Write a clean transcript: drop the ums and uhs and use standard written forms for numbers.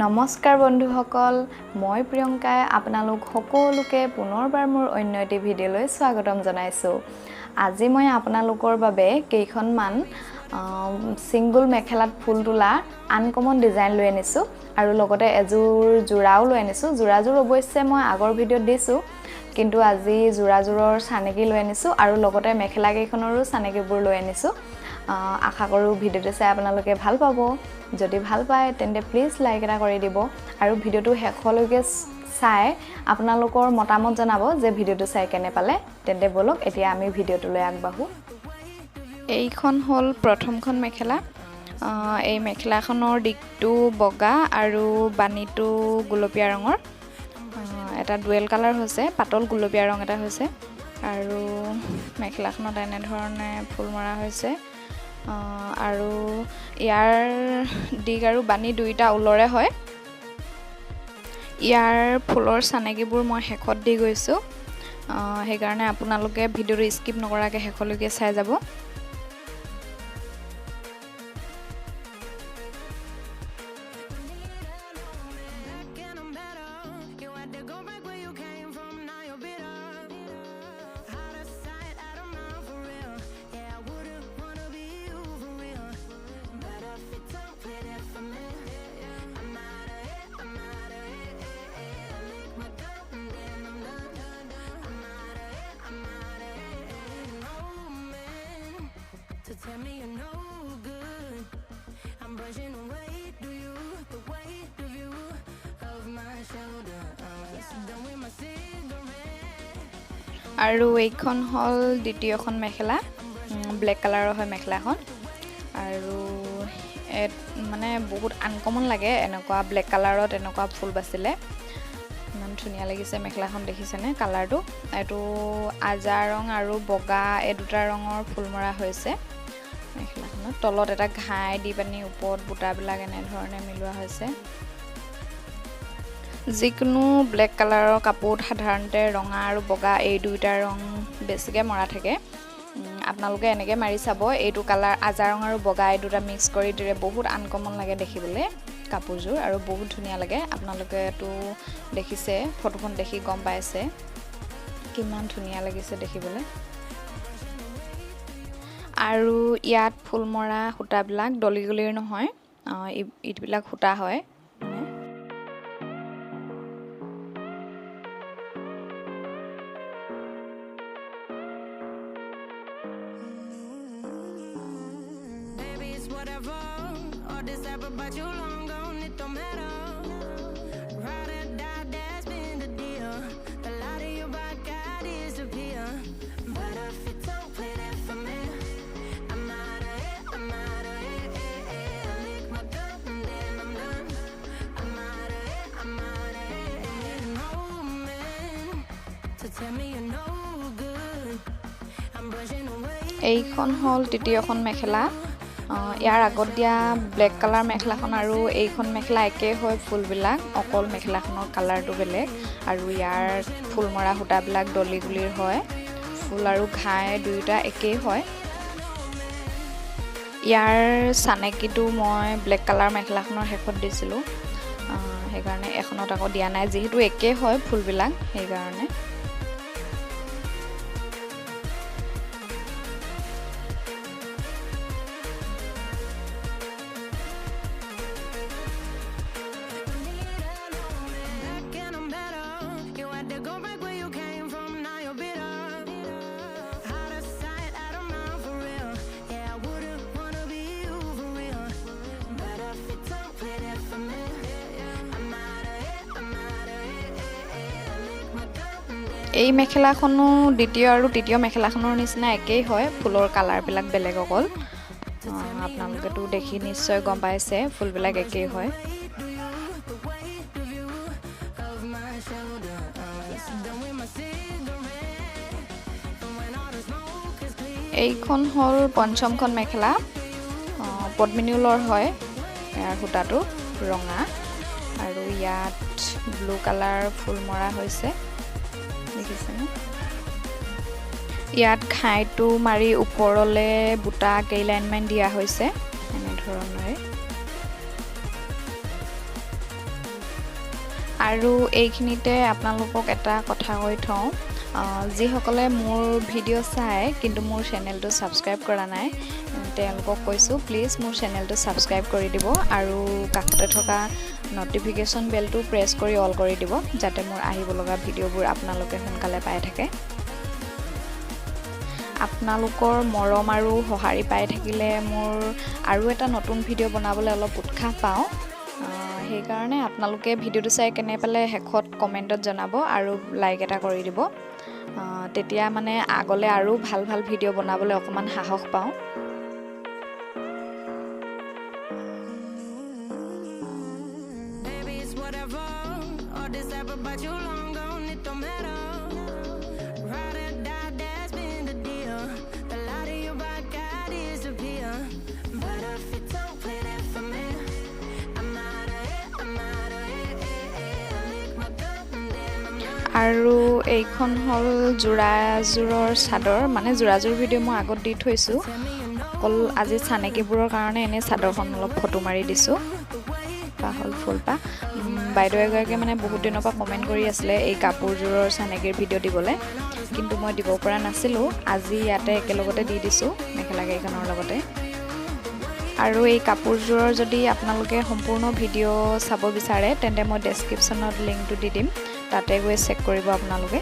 নমস্কাৰ বন্ধুসকল মই প্ৰিয়ংকাই আপোনালোক সকলোকে পুনৰবাৰ মোৰ অন্য এটি ভিডিঅ'লৈ স্বাগতম জনাইছো আজি মই আপোনালোকৰ বাবে কেইখনমান সিঙ্গল মেখেলাত ফুল তোলা আনকমন ডিজাইন লৈ আনিছো আৰু লগতে এজোৰ জোৰাও লৈ আনিছো জোৰাজোৰ অৱশ্যে মই আগৰ ভিডিঅ'ত দিছো কিন্তু আজি জোৰাজোৰৰ সানেকি লৈ আনিছো আৰু লগতে মেখেলা কেইখনৰো সানেকিবোৰ লৈ আনিছো আশা কৰো ভিডিঅ'টো চাই আপোনালোকে ভাল পাব যদি ভাল পায় তেন্তে প্লিজ লাইক এটা কৰি দিব আৰু ভিডিঅ'টো শেষলৈকে চাই আপোনালোকৰ মতামত জনাব যে ভিডিঅ'টো চাই কেনে পালে তেন্তে বলক এতিয়া আমি ভিডিঅ'টোলৈ আগবাঢ়ো এইখন হল প্ৰথমখন মেখেলা এই মেখেলাখনৰ দিকটো বগা আৰু বানিটো গুলপীয়া ৰঙৰ এটা ডুৱেল কালাৰ হৈছে পাতল গুলপীয়া ৰং এটা হৈছে আৰু মেখেলাখনত এনে ধৰণে ফুল মৰা হৈছে আৰু ইয়াৰ দিগ আৰু বানি দুইটা উলৰে হয় ইয়াৰ ফুলৰ সানেকিবোৰ মই শেষত দি গৈছো সেই কাৰণে আপোনালোকে ভিডিঅ'টো স্কিপ নকৰাকে শেষলৈকে চাই যাব Tell me you're no good. I'm brushing away to you the weight of you of my shoulder. Done with my cigarette. আৰু এইখন হল দ্বিতীয়খন মেখেলা ব্লেক কালাৰৰ হয় মেখেলাখন আৰু মানে বহুত আনকমন লাগে এনেকুৱা ব্লেক কালাৰত এনেকুৱা ফুল বাছিলে ইমান ধুনীয়া লাগিছে মেখেলাখন দেখিছেনে কালাৰটো এটো আজা ৰং আৰু বগা এই দুটা ৰঙৰ ফুল মৰা হৈছে মেখেলাখনত তলত এটা ঘাই দি পানি ওপৰত বুটাবিলাক এনে ধৰণে মিলোৱা হৈছে যিকোনো ব্লেক কালাৰৰ কাপোৰত সাধাৰণতে ৰঙা আৰু বগা এই দুইটা ৰং বেছিকৈ মৰা থাকে আপোনালোকে এনেকৈ মাৰি চাব এইটো কালাৰ আজা ৰং আৰু বগা এই দুটা মিক্স কৰি দিলে বহুত আনকমন লাগে দেখিবলৈ কাপোৰযোৰ আৰু বহুত ধুনীয়া লাগে আপোনালোকেতো দেখিছে ফটোখন দেখি গম পাইছে কিমান ধুনীয়া লাগিছে দেখিবলৈ আৰু ইয়াত ফুল মৰা সূতাবিলাক দলিগুলিৰ নহয় ইটবিলাক সূতা হয় এইখন হল তৃতীয়খন মেখেলা ইয়াৰ আগত দিয়া ব্লেক কালাৰ মেখেলাখন আৰু এইখন মেখেলা একে হয় ফুলবিলাক অকল মেখেলাখনৰ কালাৰটো বেলেগ আৰু ইয়াৰ ফুল মৰা সূতাবিলাক দলিগুলিৰ হয় ফুল আৰু ঘাই দুইটা একেই হয় ইয়াৰ সানেকিটো মই ব্লেক কালাৰ মেখেলাখনৰ শেষত দিছিলো সেইকাৰণে এখনত আকৌ দিয়া নাই যেহেতু একেই হয় ফুলবিলাক সেইকাৰণে এই মেখেলাখনো দ্বিতীয় আৰু তৃতীয় মেখেলাখনৰ নিচিনা একেই হয় ফুলৰ কালাৰবিলাক বেলেগ অকল আপোনালোকেতো দেখি নিশ্চয় গম পাইছে ফুলবিলাক একেই হয় এইখন হল পঞ্চমখন মেখেলা পদ্মিনী ঊলৰ হয় ইয়াৰ সূতাটো ৰঙা আৰু ইয়াত ব্লু কালাৰ ফুল মৰা হৈছে দেখিছেনে ইয়াত খাইটো মাৰি ওপৰলে বুটা কেইলাইনমান দিয়া হৈছে এনে ধৰণৰে আৰু এইখিনিতে আপোনালোকক এটা কথা কৈ থওঁ যিসকলে মোৰ ভিডিঅ' চাই কিন্তু মোৰ চেনেলটো সাবস্ক্ৰাইব কৰা নাই তেওঁলোকক কৈছো প্লিজ মোৰ চেনেলটো সাবস্ক্ৰাইব কৰি দিব আৰু কাষতে থকা নটিফিকেশন বেলটো প্ৰেছ কৰি অল কৰি দিব যাতে মোৰ আহিব লগা ভিডিঅ'বোৰ আপোনালোকে সোনকালে পাই থাকে আপোনালোকৰ মৰম আৰু সহাৰি পাই থাকিলে মোৰ আৰু এটা নতুন ভিডিঅ' বনাবলৈ অলপ উৎসাহ পাওঁ সেই কাৰণে আপোনালোকে ভিডিঅ'টো চাই কেনে পালে হেকত কমেন্টত জনাব আৰু লাইক এটা কৰি দিব তেতিয়া মানে আগলে আৰু ভাল ভাল ভিডিঅ' বনাবলৈ অকমান সাহস পাওঁ আৰু এইখন হল জোৰাজোৰৰ sador মানে জোৰাজোৰ ভিডিঅ' মই আগত দি থৈছো অকল আজি সানেকিবোৰৰ কাৰণে এনে sadorখন অলপ ফটো মাৰি দিছো পাহল ফুলপা বাইদেউ এগৰাকী মানে বহুত দিনৰ পৰা কমেন্ট কৰি আছিলে এই কাপোৰজোৰৰ সানেকিৰ ভিডিঅ' দিবলৈ কিন্তু মই দিব পৰা নাছিলো আজি ইয়াতে একেলগতে দি দিছো মেখেলা কেইখনৰ লগতে আৰু এই কাপোৰজোৰৰ যদি আপোনালোকে সম্পূৰ্ণ ভিডিঅ' চাব বিচাৰে তেন্তে মই ডেসক্ৰিপচনত লিংকটো দি দিম তাতে গৈ চেক কৰিব আপোনালোকে